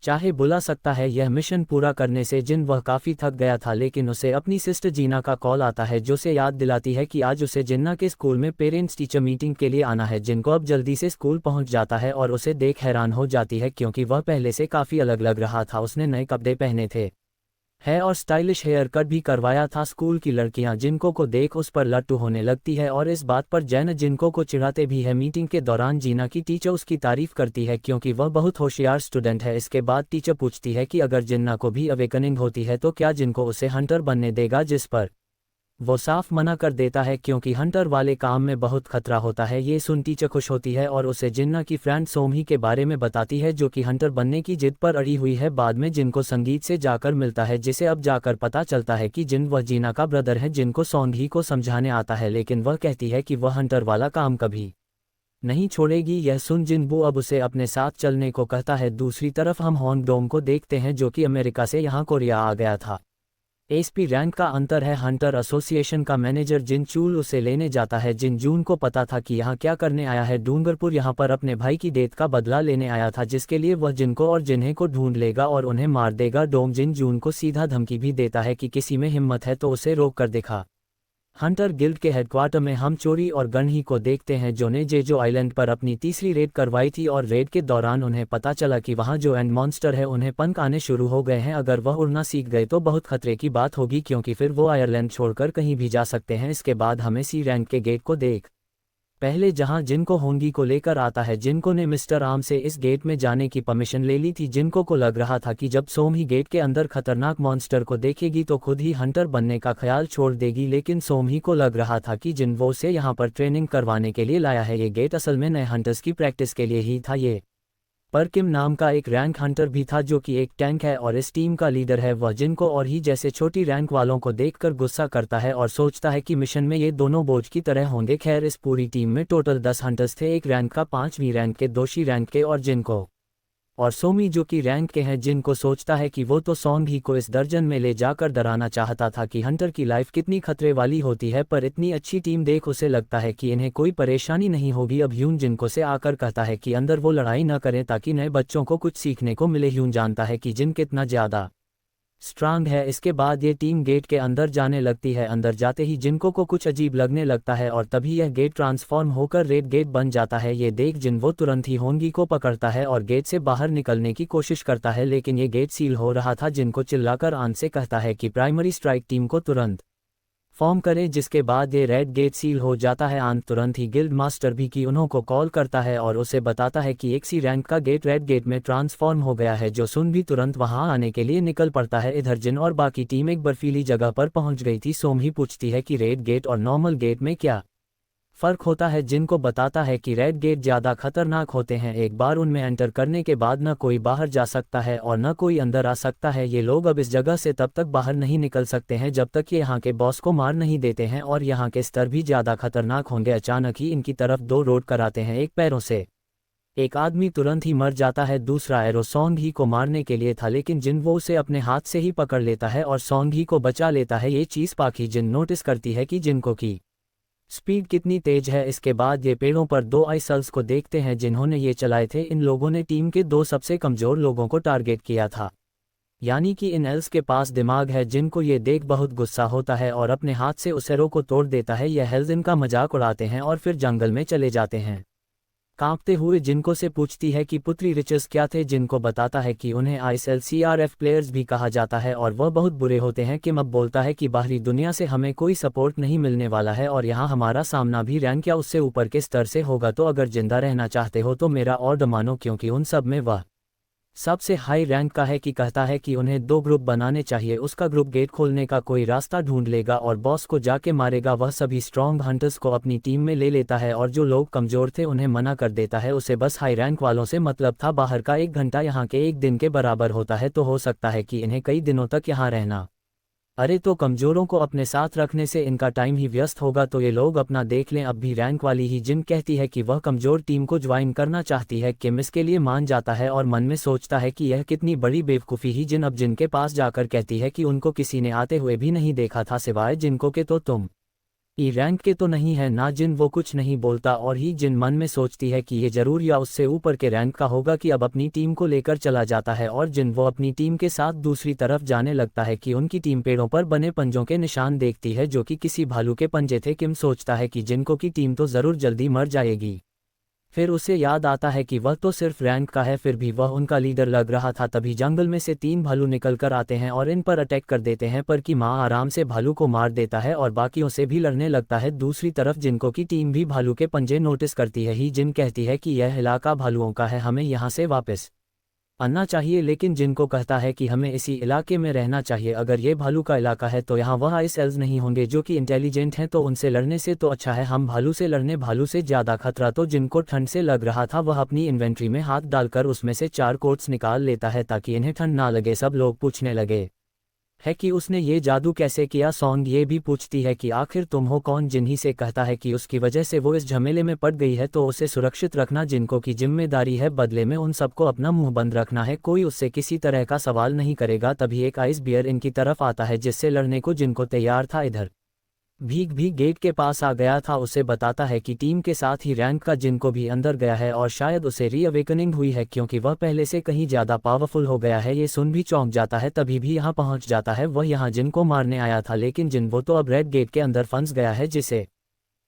चाहे बुला सकता है। यह मिशन पूरा करने से जिन वह काफ़ी थक गया था, लेकिन उसे अपनी सिस्टर जीना का कॉल आता है जो उसे याद दिलाती है कि आज उसे जिन्ना के स्कूल में पेरेंट्स टीचर मीटिंग के लिए आना है। जिन को अब जल्दी से स्कूल पहुंच जाता है और उसे देख हैरान हो जाती है क्योंकि वह पहले से काफ़ी अलग लग रहा था। उसने नए कपड़े पहने थे है और स्टाइलिश हेयर कट भी करवाया था। स्कूल की लड़कियां जिनको को देख उस पर लट्टू होने लगती है और इस बात पर जैन जिनको को चिढ़ाते भी है। मीटिंग के दौरान जीना की टीचर उसकी तारीफ करती है क्योंकि वह बहुत होशियार स्टूडेंट है। इसके बाद टीचर पूछती है कि अगर जिन्ना को भी अवेकनिंग होती है तो क्या जिनको उसे हंटर बनने देगा, जिस पर वो साफ मना कर देता है क्योंकि हंटर वाले काम में बहुत खतरा होता है। ये सुन टीचर खुश होती है और उसे जिन्ना की फ्रेंड सोमही के बारे में बताती है जो कि हंटर बनने की जिद पर अड़ी हुई है। बाद में जिनको संगीत से जाकर मिलता है, जिसे अब जाकर पता चलता है कि जिन वह जीना का ब्रदर है। जिनको सोंगी को समझाने आता है लेकिन वह कहती है कि वह हंटर वाला काम कभी नहीं छोड़ेगी। यह सुन जिनबू अब उसे अपने साथ चलने को कहता है। दूसरी तरफ हम होंगडोंग को देखते हैं जो कि अमेरिका से यहाँ कोरिया आ गया था। एसपी रैंक का अंतर है। हंटर एसोसिएशन का मैनेजर जिन चूल उसे लेने जाता है। जिन जून को पता था कि यहाँ क्या करने आया है। डूंगरपुर यहाँ पर अपने भाई की डेथ का बदला लेने आया था, जिसके लिए वह जिनको और जिन्हें को ढूंढ लेगा और उन्हें मार देगा। डोंग जिन जून को सीधा धमकी भी देता है कि किसी में हिम्मत है तो उसे रोक कर दिखा। हंटर गिल्ड के हेडक्वार्टर में हम चोरी और गनही को देखते हैं जो ने जेजो आइलैंड पर अपनी तीसरी रेड करवाई थी और रेड के दौरान उन्हें पता चला कि वहां जो एंड मॉन्स्टर है उन्हें पंख आने शुरू हो गए हैं। अगर वह उड़ना सीख गए तो बहुत खतरे की बात होगी क्योंकि फिर वो आयरलैंड छोड़कर कहीं भी जा सकते हैं। इसके बाद हमें सी रैंक के गेट को देख पहले जहां जिनको होंगी को लेकर आता है। जिनको ने मिस्टर आर्म से इस गेट में जाने की परमिशन ले ली थी। जिनको को लग रहा था कि जब सोम ही गेट के अंदर खतरनाक मॉन्स्टर को देखेगी तो खुद ही हंटर बनने का ख्याल छोड़ देगी, लेकिन सोम ही को लग रहा था कि जिन वो उसे यहाँ पर ट्रेनिंग करवाने के लिए लाया है। ये गेट असल में नए हंटर्स की प्रैक्टिस के लिए ही था। ये पर किम नाम का एक रैंक हंटर भी था जो कि एक टैंक है और इस टीम का लीडर है। वह जिनको और ही जैसे छोटी रैंक वालों को देखकर गुस्सा करता है और सोचता है कि मिशन में ये दोनों बोझ की तरह होंगे। खैर इस पूरी टीम में टोटल 10 हंटर्स थे, एक रैंक का, 5वीं रैंक के, 2शी रैंक के और जिनको और सोमी जो कि रैंक के हैं। जिनको सोचता है कि वो तो सॉन्ग ही को इस दर्जन में ले जाकर डराना चाहता था कि हंटर की लाइफ कितनी खतरे वाली होती है, पर इतनी अच्छी टीम देख उसे लगता है कि इन्हें कोई परेशानी नहीं होगी। अब ह्यून जिनको से आकर कहता है कि अंदर वो लड़ाई न करें ताकि नए बच्चों को कुछ सीखने को मिले। ह्यून जानता है कि जिन कितना ज़्यादा स्ट्रांग है। इसके बाद ये टीम गेट के अंदर जाने लगती है। अंदर जाते ही जिनको को कुछ अजीब लगने लगता है और तभी यह गेट ट्रांसफॉर्म होकर रेड गेट बन जाता है। ये देख जिन वो तुरंत ही होंगी को पकड़ता है और गेट से बाहर निकलने की कोशिश करता है, लेकिन ये गेट सील हो रहा था। जिनको चिल्लाकर आन से कहता है कि प्राइमरी स्ट्राइक टीम को तुरंत फॉर्म करें, जिसके बाद ये रेड गेट सील हो जाता है। आन तुरंत ही गिल्ड मास्टर भी की उन्हों को कॉल करता है और उसे बताता है कि एक सी रैंक का गेट रेड गेट में ट्रांसफॉर्म हो गया है। जो सुन भी तुरंत वहां आने के लिए निकल पड़ता है। इधर जिन और बाकी टीम एक बर्फीली जगह पर पहुंच गई थी। सोम ही पूछती है कि रेड गेट और नॉर्मल गेट में क्या फ़र्क होता है। जिनको बताता है कि रेड गेट ज़्यादा खतरनाक होते हैं, एक बार उनमें एंटर करने के बाद न कोई बाहर जा सकता है और न कोई अंदर आ सकता है। ये लोग अब इस जगह से तब तक बाहर नहीं निकल सकते हैं जब तक ये यहाँ के बॉस को मार नहीं देते हैं और यहाँ के स्तर भी ज़्यादा खतरनाक होंगे। अचानक ही इनकी तरफ 2 रोड कराते हैं एक पैरों से। एक आदमी तुरंत ही मर जाता है, दूसरा एरो सॉन्ग ही को मारने के लिए था, लेकिन जिन वो उसे अपने हाथ से ही पकड़ लेता है और सॉन्ग ही को बचा लेता है। ये चीज़ पाखी जिन नोटिस करती है कि जिनको की स्पीड कितनी तेज है। इसके बाद ये पेड़ों पर 2 आइसल्स को देखते हैं जिन्होंने ये चलाए थे। इन लोगों ने टीम के 2 सबसे कमज़ोर लोगों को टारगेट किया था, यानी कि इन एल्स के पास दिमाग है। जिनको ये देख बहुत गुस्सा होता है और अपने हाथ से उस एरो को तोड़ देता है। यह हेल्स इनका मजाक उड़ाते हैं और फिर जंगल में चले जाते हैं। कांपते हुए जिनको से पूछती है कि पुत्री रिचर्स क्या थे। जिनको बताता है कि उन्हें ISLCRF प्लेयर्स भी कहा जाता है और वह बहुत बुरे होते हैं। किम अब बोलता है कि बाहरी दुनिया से हमें कोई सपोर्ट नहीं मिलने वाला है और यहाँ हमारा सामना भी रैंक या उससे ऊपर के स्तर से होगा, तो अगर जिंदा रहना चाहते हो तो मेरा ऑर्डर मानो, क्योंकि उन सब में वह सबसे हाई रैंक का है। कि कहता है कि उन्हें 2 ग्रुप बनाने चाहिए। उसका ग्रुप गेट खोलने का कोई रास्ता ढूंढ लेगा और बॉस को जाके मारेगा। वह सभी स्ट्रॉन्ग हंटर्स को अपनी टीम में ले लेता है और जो लोग कमज़ोर थे उन्हें मना कर देता है। उसे बस हाई रैंक वालों से मतलब था। बाहर का 1 घंटा यहाँ के 1 दिन के बराबर होता है, तो हो सकता है कि इन्हें कई दिनों तक यहाँ रहना। अरे तो कमज़ोरों को अपने साथ रखने से इनका टाइम ही व्यस्त होगा, तो ये लोग अपना देख लें। अब भी रैंक वाली ही जिन कहती है कि वह कमज़ोर टीम को ज्वाइन करना चाहती है। किम इसके लिए मान जाता है और मन में सोचता है कि यह कितनी बड़ी बेवकूफ़ी ही। जिन अब जिनके पास जाकर कहती है कि उनको किसी ने आते हुए भी नहीं देखा था सिवाय जिनको के, तो तुम ई रैंक के तो नहीं है ना जिन, वो कुछ नहीं बोलता और ही जिन मन में सोचती है कि ये जरूर या उससे ऊपर के रैंक का होगा कि अब अपनी टीम को लेकर चला जाता है और जिन वो अपनी टीम के साथ दूसरी तरफ जाने लगता है कि उनकी टीम पेड़ों पर बने पंजों के निशान देखती है जो कि किसी भालू के पंजे थे। किम सोचता है कि जिनको की टीम तो ज़रूर जल्दी मर जाएगी। फिर उसे याद आता है कि वह तो सिर्फ रैंक का है, फिर भी वह उनका लीडर लग रहा था। तभी जंगल में से 3 भालू निकल कर आते हैं और इन पर अटैक कर देते हैं, पर कि माँ आराम से भालू को मार देता है और बाकियों से भी लड़ने लगता है। दूसरी तरफ जिनको की टीम भी भालू के पंजे नोटिस करती है ही जिन कहती है कि यह इलाका भालुओं का है, हमें यहाँ से वापस आना चाहिए, लेकिन जिनको कहता है कि हमें इसी इलाके में रहना चाहिए। अगर ये भालू का इलाका है तो यहाँ वह आइस एल्स नहीं होंगे जो कि इंटेलिजेंट हैं, तो उनसे लड़ने से तो अच्छा है हम भालू से लड़ने। भालू से ज़्यादा खतरा तो जिनको ठंड से लग रहा था, वह अपनी इन्वेंट्री में हाथ डालकर उसमें से 4 कोट्स निकाल लेता है ताकि इन्हें ठंड ना लगे। सब लोग पूछने लगे है कि उसने ये जादू कैसे किया। सॉन्ग ये भी पूछती है कि आखिर तुम हो कौन। जिन्ही से कहता है कि उसकी वजह से वो इस झमेले में पड़ गई है तो उसे सुरक्षित रखना जिनको की जिम्मेदारी है, बदले में उन सबको अपना मुंह बंद रखना है, कोई उससे किसी तरह का सवाल नहीं करेगा। तभी एक आइस बियर इनकी तरफ आता है जिससे लड़ने को जिनको तैयार था। इधर भीग भी गेट के पास आ गया था, उसे बताता है कि टीम के साथ ही रैंक का जिनको भी अंदर गया है और शायद उसे रीअवेकनिंग हुई है क्योंकि वह पहले से कहीं ज़्यादा पावरफुल हो गया है। ये सुन भी चौंक जाता है, तभी भी यहाँ पहुँच जाता है। वह यहाँ जिनको मारने आया था, लेकिन जिन वो तो अब रेड गेट के अंदर फंस गया है जिसे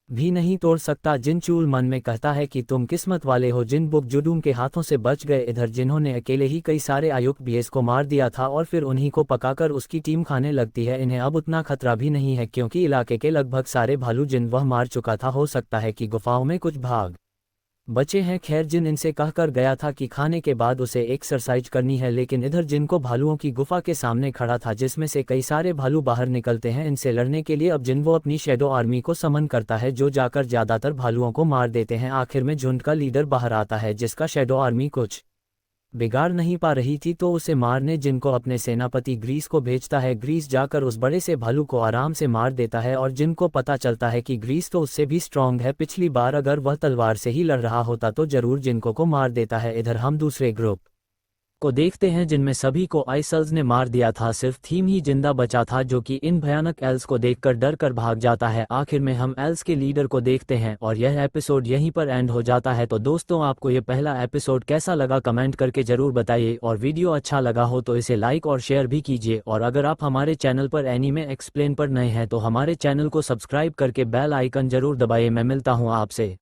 भी नहीं तोड़ सकता। जिन चूल मन में कहता है कि तुम किस्मत वाले हो जिन बुक जुडूम के हाथों से बच गए। इधर जिन्होंने अकेले ही कई सारे आयुक्त बीएस को मार दिया था और फिर उन्हीं को पकाकर उसकी टीम खाने लगती है, इन्हें अब उतना खतरा भी नहीं है क्योंकि इलाके के लगभग सारे भालू जिन वह मार चुका था। हो सकता है कि गुफाओं में कुछ भाग बचे हैं। खैर जिन इनसे कहकर गया था कि खाने के बाद उसे एक्सरसाइज करनी है, लेकिन इधर जिनको भालुओं की गुफा के सामने खड़ा था जिसमें से कई सारे भालू बाहर निकलते हैं इनसे लड़ने के लिए। अब जिन वो अपनी शेडो आर्मी को समन करता है जो जाकर ज़्यादातर भालुओं को मार देते हैं। आखिर में झुंड का लीडर बाहर आता है जिसका शेडो आर्मी कुछ बिगाड़ नहीं पा रही थी तो उसे मारने जिनको अपने सेनापति ग्रीस को भेजता है। ग्रीस जाकर उस बड़े से भालू को आराम से मार देता है और जिनको पता चलता है कि ग्रीस तो उससे भी स्ट्रांग है, पिछली बार अगर वह तलवार से ही लड़ रहा होता तो जरूर जिनको को मार देता है। इधर हम दूसरे ग्रुप को देखते हैं जिनमें सभी को आइसल्स ने मार दिया था, सिर्फ थीम ही जिंदा बचा था जो कि इन भयानक एल्स को देखकर डर कर भाग जाता है। आखिर में हम एल्स के लीडर को देखते हैं और यह एपिसोड यहीं पर एंड हो जाता है। तो दोस्तों आपको ये पहला एपिसोड कैसा लगा कमेंट करके जरूर बताइए और वीडियो अच्छा लगा हो तो इसे लाइक और शेयर भी कीजिए। और अगर आप हमारे चैनल पर एनीमे एक्सप्लेन पर नए हैं तो हमारे चैनल को सब्सक्राइब करके बेल आइकन जरूर दबाइए। मैं मिलता हूँ आपसे।